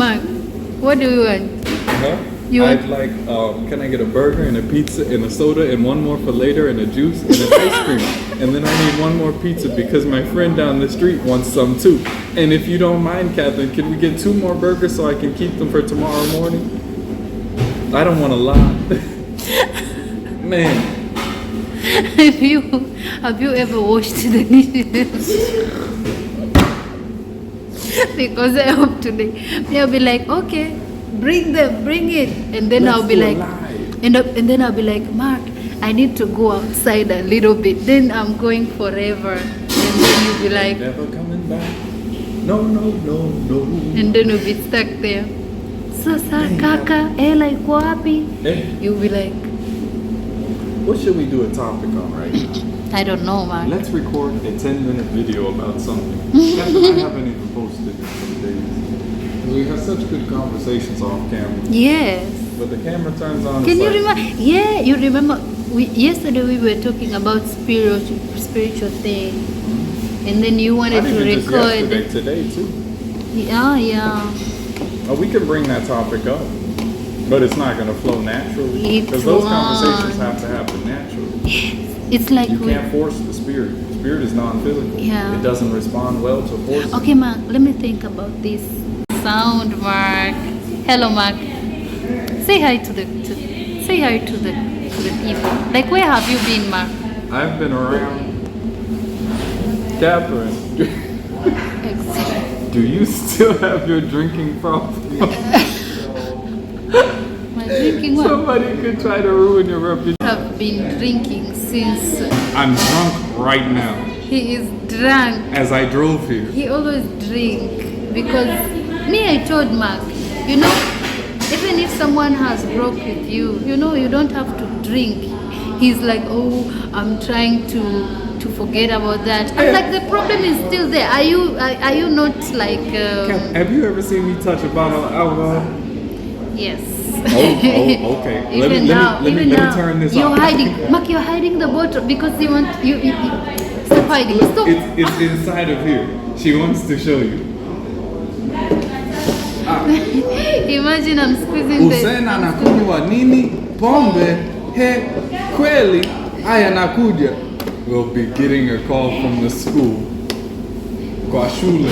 Mark, what do you want? Huh? I'd like, can I get a burger and a pizza and a soda and one more for later and a juice and an ice cream? And then I need one more pizza because my friend down the street wants some too. And if you don't mind, Catherine, can we get 2 more burgers so I can keep them for tomorrow morning? I don't want a lot. Man. Have you ever washed the dishes? Because I hope today they'll be like, okay, bring it, and then I'll be like, and then I'll be like, Mark, I need to go outside a little bit. Then I'm going forever, and then you'll be like, never coming back. No. And then you'll be stuck there. Sasa kaka, like wapi? You'll be like, what should we do a topic on right now? I don't know, Mark. Let's record a 10-minute video about something. I haven't even posted it in some days. We have such good conversations off camera. Yes. But the camera turns on. Can you remember? Yeah, you remember? Yesterday we were talking about spiritual thing, and then you wanted to record. Today too. Yeah. Oh, we can bring that topic up, but it's not going to flow naturally because those conversations have to happen naturally. It's like you can't force the spirit. The spirit is non-physical. Yeah. It doesn't respond well to force. Okay, Mark. Let me think about this sound, Mark. Hello, Mark. Say hi to the people. Like, where have you been, Mark? I've been around. Catherine, do you still have your drinking problem? My drinking what? Somebody could try to ruin your reputation. I've been drinking since. I'm drunk right now. He is drunk. As I drove here. He always drink because I told Mark, even if someone has broke with you, you don't have to drink. He's like, oh, I'm trying to forget about that. I'm like, the problem is still there. Are you not like? Have you ever seen me touch a bottle of alcohol? Yes. Oh, okay. Let me turn this you're off. hiding, Mark. You're hiding the bottle because you want you stop hiding. Stop. It's inside of here. She wants to show you. Imagine I'm squeezing Usena nakunywa nini? Pombe. He kweli haya nakuja. We'll be getting a call from the school. Kwa shule.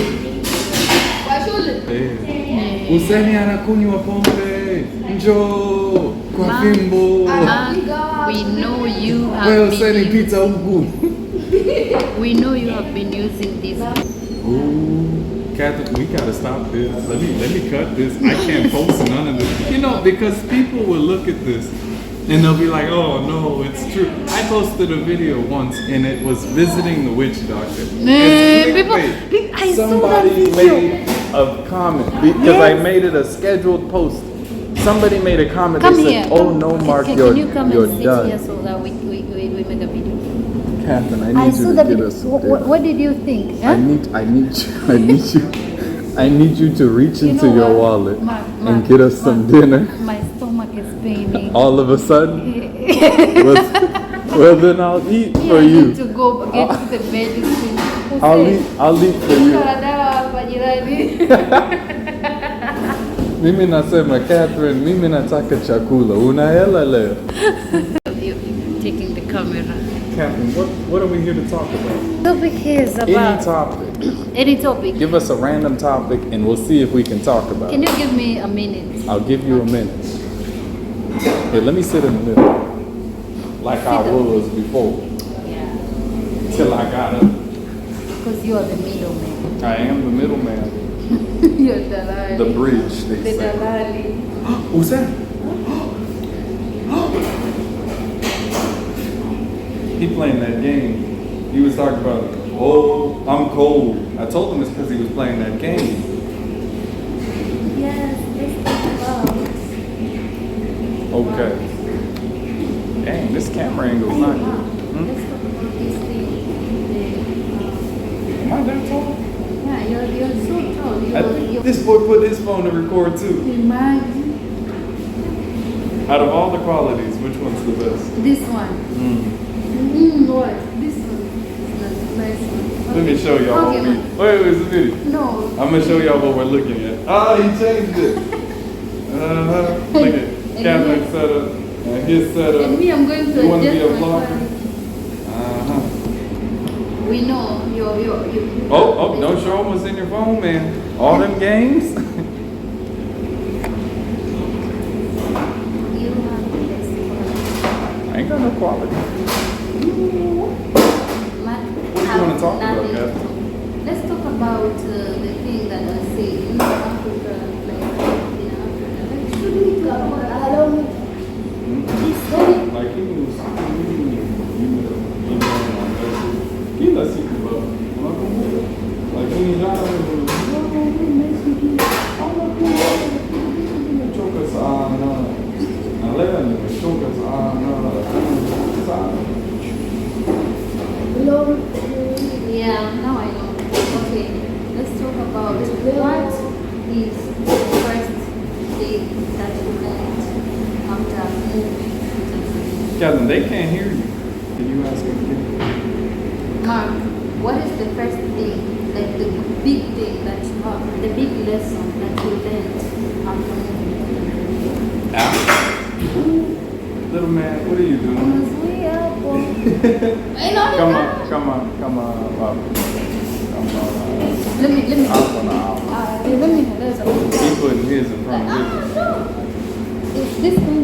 Useni anakunywa pombe. Njoo kwa fimbo. We know you have Useni pizza huku. We know you have been using this. Ooh, Catherine, we gotta stop this. Let me cut this. I can't post none of this. Because people will look at this and they'll be like, oh no, it's true. I posted a video once and it was visiting the witch doctor. Somebody made a comment because I made it a scheduled post. Somebody made a comment. Come they here. said, oh no, Mark, Can you come you're and sit done. here so that we make a video? Catherine, I need you to get us. What did you think? Huh? I need you to reach into your wallet and get us some dinner. My stomach is paining. All of a sudden? well, then I'll eat for I you. need to go get the medicine. I'll eat for you. Mimi nasema, Catherine, mimi nataka chakula. Unaela leo? Taking the camera. Catherine, what are we here to talk about? Topic is about Any topic. Any topic. Give us a random topic and we'll see if we can talk about it. Can you give me a minute? I'll give you a minute. Here, let me sit in the middle. Like I was before. Yeah. Till I got up. Because you are the middleman. I am the middleman. You're Dalali. The bridge, they The say. Dalali. Who's that? He playing that game. He was talking about, oh, I'm cold. I told him it's because he was playing that game. Yes, this is about. Okay. Dang, this camera angle is not good. Let's talk about this thing. Am I that tall? Yeah, you're so tall. This boy put his phone to record too. Imagine. Out of all the qualities, which one's the best? This one. What? This one is the nice one. Let me show y'all. Okay. Wait, it's a video. No. I'm gonna show y'all what we're looking at. Oh, he changed it. Look at Catherine's setup and his setup. And me, I'm going to You want to be a adjust my vlogger? phone. We know you. Oh, don't show them what's in your phone, man. All them games. You have the best I ain't got no quality. What do you wanna talk about, Kat? Let's talk about the thing that I say in Africa, like in Africa. Like, should we talk about Like he was kila siku baba. Unakumbuka? Lakini jana nimechoka sana. Na leo nimechoka sana. Yeah, now I know. Okay, let's talk about what is the first thing that you learned after moving to Tanzania. Kevin, they can't hear you. Can you ask them again? Mark, what is the first thing, like the big thing that you have, the big lesson that you learned after moving to Tanzania? Little man, what are you doing? Come on. Let me. Let me There's a. He putting his in front of his. It's this thing.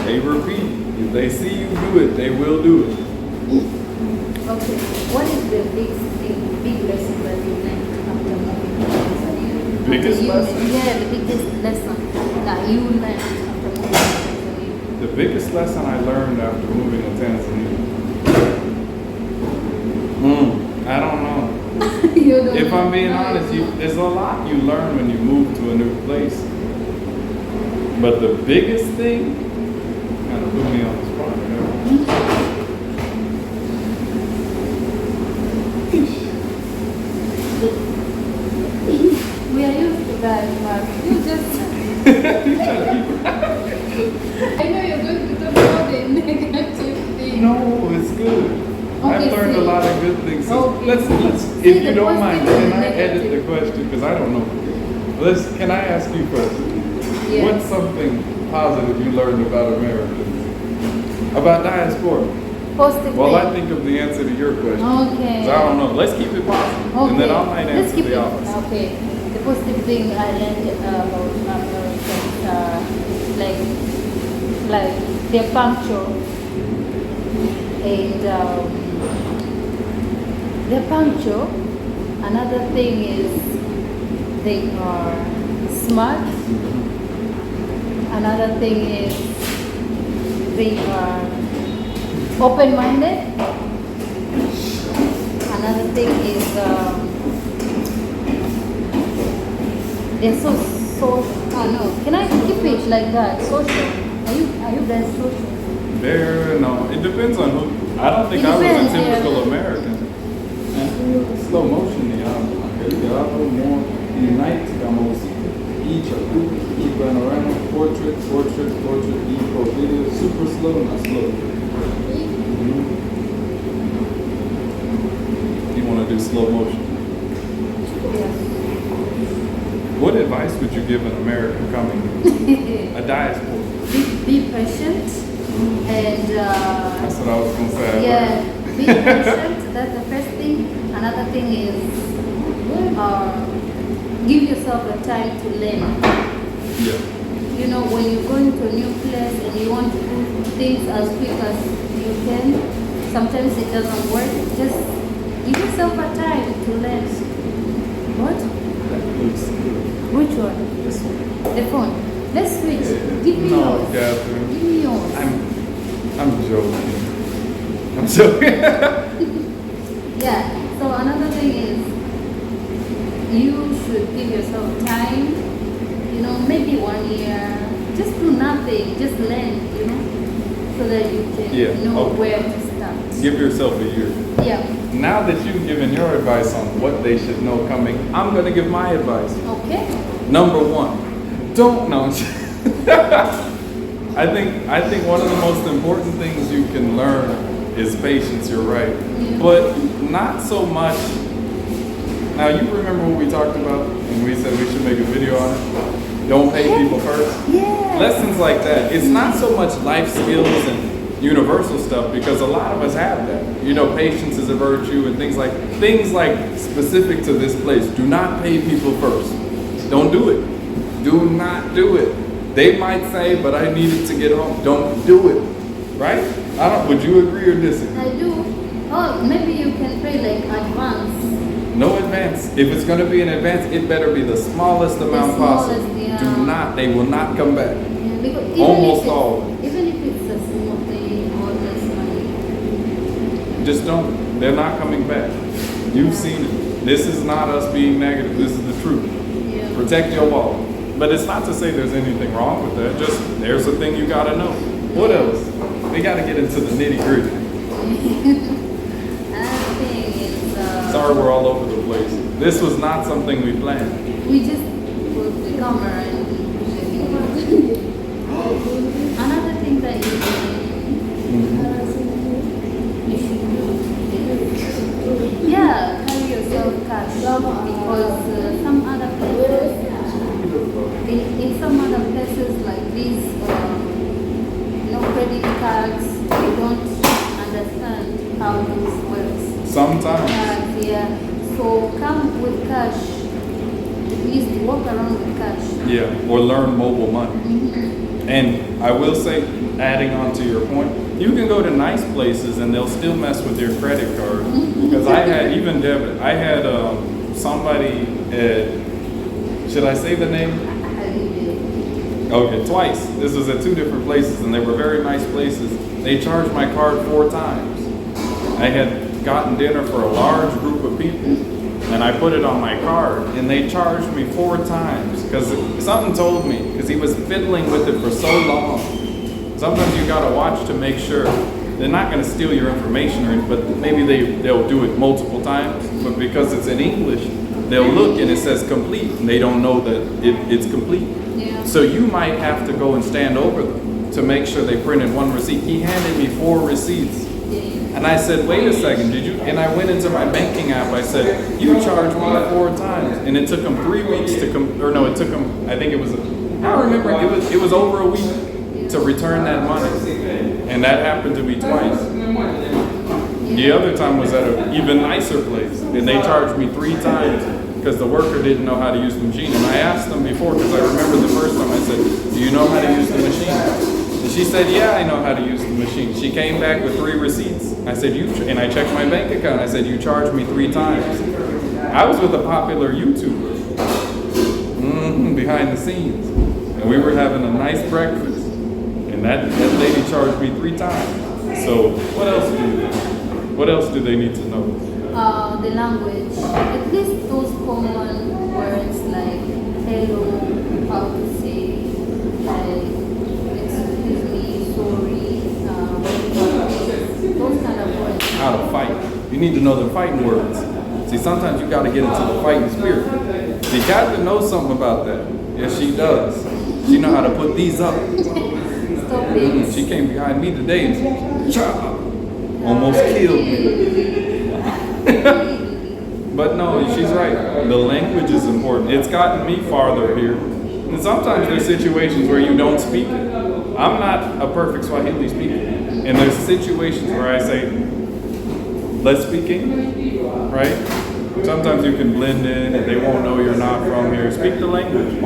They repeat. If they see you do it, they will do it. Okay. What is the big lesson that you learned after moving to Tanzania? Biggest lesson? Yeah, the biggest lesson that you learned after moving to Tanzania. The biggest lesson I learned after moving to Tanzania. I don't know. You don't If I'm know. being honest, there's a lot you learn when you move to a new place. But the biggest thing, kind of put me on the spot. We are used to that, Mark. You just. I know you're going to talk about the negative thing. No, it's good. Okay, I've learned a lot of good things. So Okay. let's Say if you the don't mind, positive can and I edit the negative. question? Because I don't know. Can I ask you first? Yes. What's something positive you learned about Americans? About diaspora? Positive Well, thing. I think of the answer to your question. Okay. So I don't know. Let's keep it positive. Okay. And then I might Let's answer keep the it. opposite. Okay. The positive thing I learned about Americans are like they're punctual and they're punctual. Another thing is they are smart. Another thing is they are open-minded. Another thing is they're so no. Can I keep it like that? Social. Are you guys social? No. It depends on who. I don't think It I was a depends, typical yeah. American. Slow motion, more unite, each panorama, portrait, eco video, super slow, not slow. You want to do slow motion? Yes. What advice would you give an American coming? A diaspora? Be patient and That's what I was going to say. yeah, be patient. That's the first thing. Another thing is give yourself a time to learn. Yeah. You know, when you go into a new place and you want to do things as quick as you can, sometimes it doesn't work. Just give yourself a time to learn. What? That looks good. Which one? This one. The phone. Let's switch. Give me No, yours. Catherine. Give me yours. I'm joking. I'm joking. Yeah. So another thing is you should give yourself time. You know, maybe 1 year. Just do nothing. Just learn. You know, so that you can know where to start. Give yourself a year. Yeah. Now that you've given your advice on what they should know coming, I'm going to give my advice. Okay. Number one, don't know. I think one of the most important things you can learn is patience, you're right. But not so much. Now, you remember what we talked about and we said we should make a video on it? Don't pay people first? Yeah. Lessons like that. It's not so much life skills and universal stuff, because a lot of us have that. You know, patience is a virtue and things like specific to this place. Do not pay people first. Don't do it. Do not do it. They might say, but I needed to get home. Don't do it. Right? Would you agree or disagree? I do. Oh, maybe you can pay like advance. No advance. If it's going to be an advance, it better be the smallest amount possible. Yeah. Do not. They will not come back. Yeah, because Almost always. Even if it's a small thing or less money. Just don't. They're not coming back. You've seen it. This is not us being negative. This is the truth. Yeah. Protect your wallet. But it's not to say there's anything wrong with that. Just there's a thing you got to know. What else? We got to get into the nitty gritty. Sorry, we're all over the place. This was not something we planned. We just put the camera and another thing that you should do. Yeah, carry yourself cash, because some other places, in some other places like these, no credit cards, you don't understand how this works. Sometimes. Yeah. So come with cash. At least walk around with cash. Yeah, or learn mobile money. Mm-hmm. And I will say, adding on to your point, you can go to nice places and they'll still mess with your credit card. Because I had, even debit, I had somebody at, should I say the name? Okay, twice. This was at 2 different places and they were very nice places. They charged my card 4 times. I had gotten dinner for a large group of people and I put it on my card and they charged me 4 times because something told me, because he was fiddling with it for so long. Sometimes you gotta watch to make sure they're not gonna steal your information or anything, but maybe they'll do it multiple times, but because it's in English, they'll look and it says complete and they don't know that it's complete. Yeah. So you might have to go and stand over them to make sure they printed 1 receipt. He handed me 4 receipts. And I said, wait a second, did you? And I went into my banking app. I said, you charged me 4 times. And it took him 3 weeks to come, or no, it took him, I think it was, I remember, it was over a week to return that money. And that happened to me twice. The other time was at an even nicer place. And they charged me 3 times because the worker didn't know how to use the machine. And I asked them before, because I remember the first time I said, do you know how to use the machine? And she said, yeah, I know how to use the machine. She came back with 3 receipts. I said, and I checked my bank account. I said, you charged me 3 times. I was with a popular YouTuber behind the scenes. And we were having a nice breakfast. And that lady charged me 3 times. So what else do they need to know? The language. At least those common words like hello, how to say, like excuse me, sorry, those kind of words. How to fight. You need to know the fighting words. See, sometimes you got to get into the fighting spirit. See, Catherine knows something about that. Yes, she does. She know how to put these up. Stop it. She came behind me today and almost killed me. But no, she's right. The language is important. It's gotten me farther here. And sometimes there's situations where you don't speak it. I'm not a perfect Swahili speaker. And there's situations where I say, let's speak English, right? Sometimes you can blend in and they won't know you're not from here. Speak the language.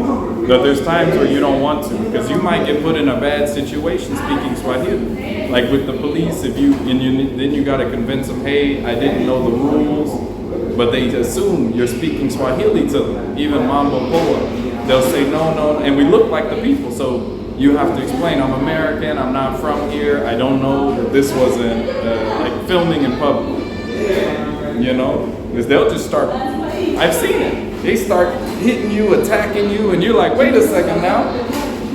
But there's times where you don't want to, because you might get put in a bad situation speaking Swahili. Like with the police, then you got to convince them, hey, I didn't know the rules. But they assume you're speaking Swahili to them, even Mambo Poa. They'll say, no, and we look like the people, so you have to explain, I'm American, I'm not from here, I don't know that this wasn't like filming in public. You know? Because they'll just start, I've seen it. They start hitting you, attacking you, and you're like, wait a second now.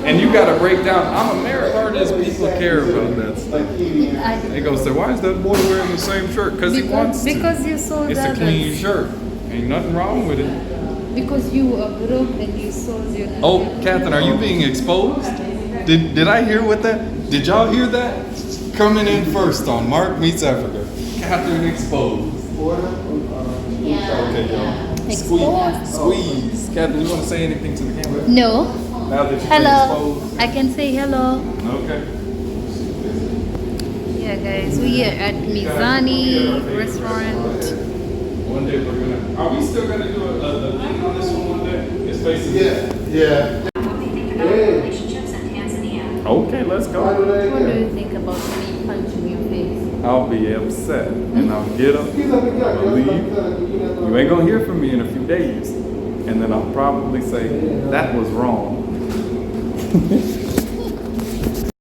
And you got to break down, I'm American. Artists, people care about that stuff. They go say, why is that boy wearing the same shirt? Because he wants to. Because you saw it's that. It's a clean shirt. Ain't nothing wrong with it. Because you are broke and you saw your. Oh, Catherine, are you being exposed? Did I hear what that? Did y'all hear that? Coming in first on Mark Meets Africa. Catherine exposed. Okay, y'all. Squeeze. Catherine, you want to say anything to the camera? No. Now that you've been Hello. exposed? I can say hello. Okay. Yeah, guys, we are at Mizani restaurant. One day we're gonna. Are we still gonna do a thing on this one day? It's basically. Yeah. What they think about relationships in Tanzania. Okay, let's go. What do you think about me punching your face? I'll be upset and I'll get up. I'll leave. You ain't gonna hear from me in a few days, and then I'll probably say that was wrong.